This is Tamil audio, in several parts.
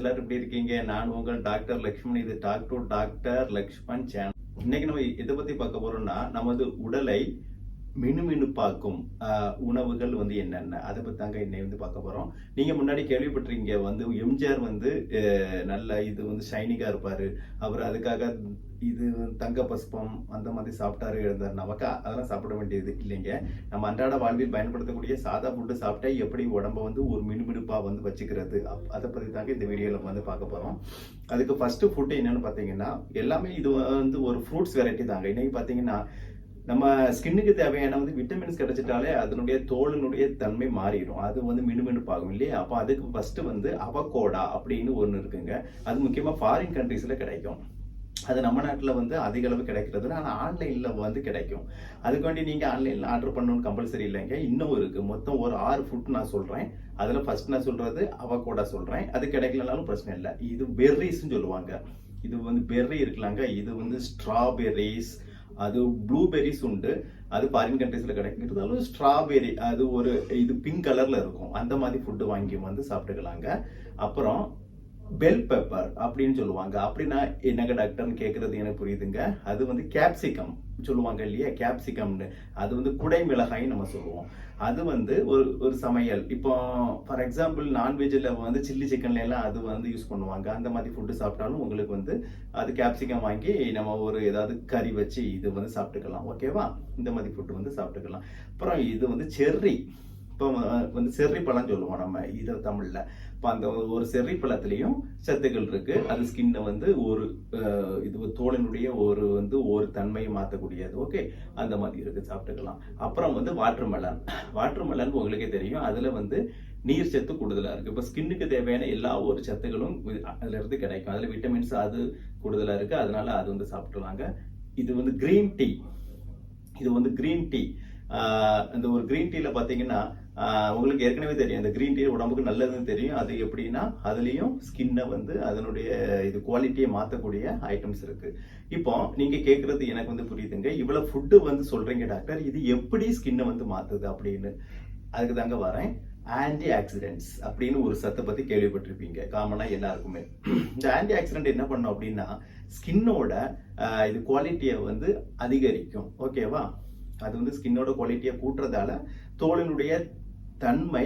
எல்லாரும் எப்படி இருக்கீங்க? நான் உங்கள் டாக்டர் லக்ஷ்மண். இது talk to doctor Lakshman channel. இன்னைக்கு நம்ம எதை பத்தி பார்க்க போறோம்னா, நமது உடலை மினுமினுப்பாக்கும் உணவுகள் என்னென்ன, அதை பத்தி தாங்க இன்னைக்கு பார்க்க போறோம். நீங்க முன்னாடி கேள்விப்பட்டிருக்கீங்க எம்ஜிஆர் நல்ல இது ஷைனிங்கா இருப்பாரு, அவர் அதுக்காக இது தங்க பஸ்பம் அந்த மாதிரி சாப்பிட்டாரு எழுந்தார். நமக்கு அதெல்லாம் சாப்பிட வேண்டியது இல்லைங்க. நம்ம அன்றாட வாழ்வில் பயன்படுத்தக்கூடிய சாதா ஃபுட்டு சாப்பிட்டா எப்படி உடம்ப ஒரு மினுமினுப்பா வச்சுக்கிறது, அதை பத்தி தாங்க இந்த வீடியோல பார்க்க போறோம். அதுக்கு ஃபர்ஸ்ட் ஃபுட்டு என்னன்னு பாத்தீங்கன்னா, எல்லாமே இது ஒரு ஃப்ரூட்ஸ் வெரைட்டி தாங்க. இன்னைக்கு பாத்தீங்கன்னா நம்ம ஸ்கின்னுக்கு தேவையான விட்டமின்ஸ் கிடைச்சிட்டாலே அதனுடைய தோலினுடைய தன்மை மாறிடும், அது மினுமினுப்பாகும் இல்லையா? அப்போ அதுக்கு ஃபர்ஸ்ட் அவகோடா அப்படின்னு ஒன்று இருக்குங்க. அது முக்கியமா ஃபாரின் கண்ட்ரீஸ்ல கிடைக்கும். அது நம்ம நாட்டில் அதிக அளவு கிடைக்கிறது, ஆனால் ஆன்லைனில் கிடைக்கும். அதுக்கு வேண்டி நீங்கள் ஆன்லைனில் ஆர்டர் பண்ணணும்னு கம்பல்சரி இல்லைங்க. இன்னும் இருக்குது. மொத்தம் ஒரு 6 ஃபுட் நான் சொல்கிறேன். அதில் ஃபர்ஸ்ட் நான் சொல்கிறது அவகோடா சொல்கிறேன். அது கிடைக்கலனாலும் பிரச்சனை இல்லை. இது பெர்ரிஸ்ன்னு சொல்லுவாங்க. இது பெர்ரி இருக்கலாங்க. இது ஸ்ட்ராபெர்ரிஸ், அது ப்ளூபெர்ரிஸ் உண்டு. அது ஃபாரின் கண்ட்ரீஸ்ல கிடைக்கிறதாலும் ஸ்ட்ராபெர்ரி அது இது பிங்க் கலர்ல இருக்கும். அந்த மாதிரி ஃபுட்டு வாங்கி சாப்பிட்டுக்கலாங்க. அப்புறம் பெல் பெப்பர் அப்படின்னு சொல்லுவாங்க. அப்படின்னா என்னங்க டாக்டர்னு கேட்கறது எனக்கு புரியுதுங்க. அது கேப்சிகம் சொல்லுவாங்க இல்லையா, கேப்சிகம்னு. அது குடை மிளகாய் நம்ம சொல்லுவோம். அது ஒரு சமையல். இப்போ ஃபார் எக்ஸாம்பிள் நான்வெஜ்ல சில்லி சிக்கன்ல எல்லாம் அது யூஸ் பண்ணுவாங்க. அந்த மாதிரி ஃபுட்டு சாப்பிட்டாலும் உங்களுக்கு அது கேப்சிகம் வாங்கி நம்ம ஏதாவது கறி வச்சு இது சாப்பிட்டுக்கலாம். ஓகேவா? இந்த மாதிரி ஃபுட்டு சாப்பிட்டுக்கலாம். அப்புறம் இது செர்ரி. இப்போ செர்ரி பழம் சொல்லுவோம் நம்ம இதை தமிழ்ல. இப்போ அந்த ஒரு செர்ரி பழத்திலையும் சத்துக்கள் இருக்கு. அது ஸ்கின்னை இது தோலினுடைய ஒரு தன்மையை மாற்றக்கூடியது. ஓகே, அந்த மாதிரி இருக்கு, சாப்பிட்டுக்கலாம். அப்புறம் வாட்டர் மெலன் உங்களுக்கே தெரியும். அதுல நீர் சத்து கூடுதலா இருக்கு. இப்போ ஸ்கின்னுக்கு தேவையான எல்லா ஒரு சத்துக்களும் அதுல இருந்து கிடைக்கும். அதுல விட்டமின்ஸ் அது கூடுதலா இருக்கு. அதனால அது சாப்பிட்டுலாங்க. இது கிரீன் டீ. இது கிரீன் டீ. அந்த ஒரு கிரீன் டீல பாத்தீங்கன்னா உங்களுக்கு ஏற்கனவே தெரியும், அந்த கிரீன் டீ உடம்புக்கு நல்லதுன்னு தெரியும். அது எப்படின்னா அதுலயும் ஸ்கின்னை அதனுடைய இது குவாலிட்டியை மாற்றக்கூடிய ஐட்டம்ஸ் இருக்கு. இப்போ நீங்க கேட்கறது எனக்கு புரியுதுங்க. இவ்வளவு ஃபுட்டு சொல்றீங்க டாக்டர், இது எப்படி ஸ்கின்னை மாத்துது அப்படின்னு. அதுக்கு தாங்க வரேன். ஆன்டி ஆக்சிடென்ட்ஸ் அப்படின்னு ஒரு சத்தை பத்தி கேள்விப்பட்டிருப்பீங்க காமனா எல்லாருக்குமே. இந்த ஆன்டி ஆக்சிடென்ட் என்ன பண்ணும் அப்படின்னா, ஸ்கின்னோட இது குவாலிட்டியை அதிகரிக்கும். ஓகேவா? அது ஸ்கின்னோட குவாலிட்டியை கூட்டுறதால தோலினுடைய தன்மை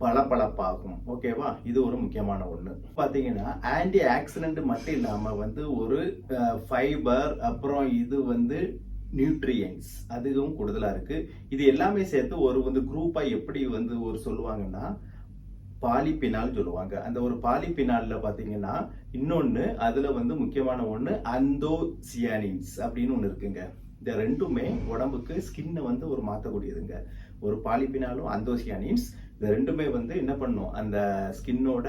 பளபளப்பாகும். ஓகேவா? இது ஒரு முக்கியமான ஒண்ணு. பாத்தீங்கன்னா ஆன்டி ஆக்சிடென்ட் மட்டும் இல்லாம ஒரு ஃபைபர், அப்புறம் இது நியூட்ரியன்ஸ் அதுவும் கூடுதலா இருக்கு. இது எல்லாமே சேர்த்து ஒரு குரூப்பா எப்படி ஒரு சொல்லுவாங்கன்னா பாலிபினால் சொல்லுவாங்க. அந்த ஒரு பாலிபினால்ல பாத்தீங்கன்னா இன்னொன்னு அதுல முக்கியமான ஒண்ணு அந்தோசியானின்ஸ் அப்படின்னு ஒண்ணு இருக்குங்க. இந்த ரெண்டுமே உடம்புக்கு ஸ்கின்னை ஒரு மாற்றக்கூடியதுங்க. ஒரு பாலிபினாலும் அந்தோசியானின்ஸ், இந்த ரெண்டுமே என்ன பண்ணும், அந்த ஸ்கின்னோட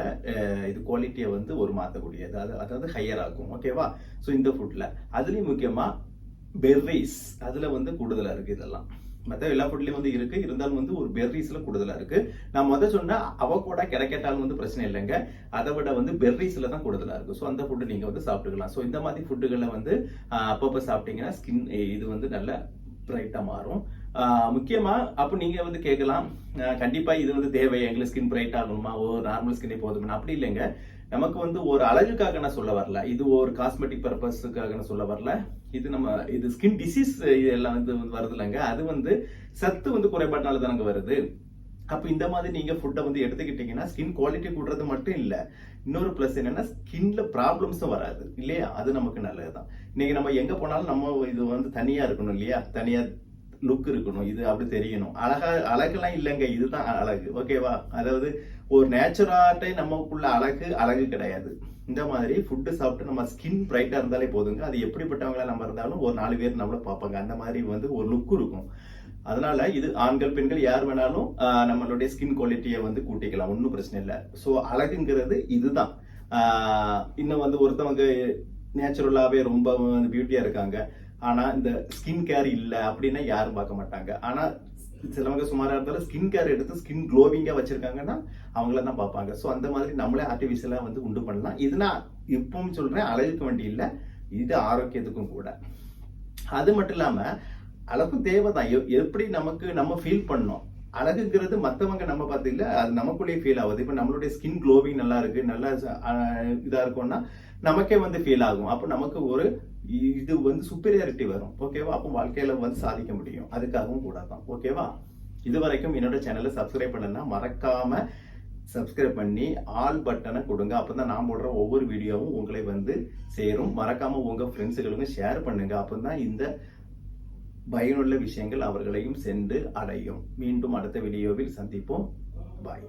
இது குவாலிட்டியை ஒரு மாற்றக்கூடியது, அதாவது ஹையர் ஆகும். ஓகேவா? ஸோ இந்த ஃபுட்ல அதுலயும் முக்கியமா பெர்ரிஸ் அதுல கூடுதலா இருக்கு. இதெல்லாம் மற்ற எல்லா ஃபுட்லயும் இருக்கு, இருந்தாலும் ஒரு பெர்ரிஸ்ல கூடுதலா இருக்கு. நான் சொன்ன அவகோடா கிடைக்கட்டாலும் பிரச்சனை இல்லைங்க. அதை விட பெர்ரிஸ்ல தான் கூடுதலா இருக்கு. ஸோ அந்த ஃபுட்டு நீங்க சாப்பிட்டுக்கலாம். ஸோ இந்த மாதிரி ஃபுட்டுகளை அப்பப்போ சாப்பிட்டீங்கன்னா ஸ்கின் இது நல்ல பிரைட்டா மாறும். முக்கியமா அப்போ நீங்க கேட்கலாம், கண்டிப்பா இது தேவை, எங்களுக்கு ஸ்கின் பிரைட் ஆகணுமா, ஒரு நார்மல் ஸ்கின்னே போதுமா? அப்படி இல்லைங்க. நமக்கு ஒரு அழகுக்காக நான் சொல்ல வரல, இது ஒரு காஸ்மெட்டிக் பர்பஸுக்காக நான் சொல்ல வரல. இது ஸ்கின் டிசீஸ் எல்லாம் வருது இல்லைங்க. அது சத்து குறைபாட்டினால தானங்க வருது. அப்ப இந்த மாதிரி நீங்க ஃபுட்டை எடுத்துக்கிட்டீங்கன்னா ஸ்கின் குவாலிட்டி கூடுறது மட்டும் இல்ல, இன்னொரு பிளஸ் என்னன்னா ஸ்கின்ல ப்ராப்ளம்ஸும் வராது இல்லையா? அது நமக்கு நல்லதுதான். இன்னைக்கு நம்ம எங்க போனாலும் நம்ம இது தனியா இருக்கணும் இல்லையா? தனியா லுக் இருக்கணும், இது அப்படி தெரியணும். அழகெல்லாம் இல்லைங்க, இதுதான் அழகு. ஓகேவா? அதாவது ஒரு நேச்சுராட்டை நமக்குள்ள அழகு கிடையாது. இந்த மாதிரி ஃபுட்டு சாப்பிட்டு நம்ம ஸ்கின் பிரைட்டா இருந்தாலே போதுங்க. அது எப்படிப்பட்டவங்களா நம்ம இருந்தாலும் ஒரு 4 பேர் நம்மள பார்ப்பாங்க. அந்த மாதிரி ஒரு லுக் இருக்கும். அதனால இது ஆண்கள் பெண்கள் யார் வேணாலும் நம்மளுடைய ஸ்கின் குவாலிட்டியை கூட்டிக்கலாம், ஒன்றும் பிரச்சனை இல்லை. ஸோ அழகுங்கிறது இதுதான். இன்னும் ஒருத்தவங்க நேச்சுரலாவே ரொம்ப பியூட்டியா இருக்காங்க, ஆனா இந்த ஸ்கின் கேர் இல்ல அப்படின்னா யாரும் பார்க்க மாட்டாங்க. ஆனா சிலவங்க சுமாரா இருந்தாலும் ஸ்கின் கேர் எடுத்து ஸ்கின் க்ளோவிங்கா வச்சிருக்காங்கன்னா அவங்கள தான் பார்ப்பாங்க. ஸோ அந்த மாதிரி நம்மளே ஆர்டிபிஷியலா உண்டு பண்ணலாம். இது நான் இப்பவும் சொல்றேன், அழகுக்கு வேண்டி இல்லை, இது ஆரோக்கியத்துக்கும் கூட. அது மட்டும் இல்லாம அளவுக்கு தேவைதான். எப்படி நம்ம ஃபீல் பண்ணோம் அழகுங்கிறது மத்தவங்க நம்ம பார்த்து இல்ல, அது நமக்குள்ளேயே ஃபீல் ஆகுது. இப்ப நம்மளுடைய ஸ்கின் க்ளோவிங் நல்லா இருக்கு, நல்லா இதா இருக்கும்னா நமக்கே வந்து ஃபீல் ஆகும். அப்ப நமக்கு ஒரு இது வந்து சுப்பீரியாரிட்டி வரும். ஓகேவா? அப்போ வாழ்க்கையில வந்து சாதிக்க முடியும். அதுக்காகவும் கூட தான். ஓகேவா? இது வரைக்கும் என்னோட சேனலை சப்ஸ்கிரைப் பண்ணலன்னா மறக்காம சப்ஸ்கிரைப் பண்ணி ஆல் பட்டனை கொடுங்க. அப்பதான் நான் போடுற ஒவ்வொரு வீடியோவும் உங்களை வந்து சேரும். மறக்காம உங்க ஃப்ரெண்ட்ஸுகளுக்கும் ஷேர் பண்ணுங்க. அப்பதான் இந்த பயனுள்ள விஷயங்கள் அவர்களையும் சென்று அடையும். மீண்டும் அடுத்த வீடியோவில் சந்திப்போம். பாய்.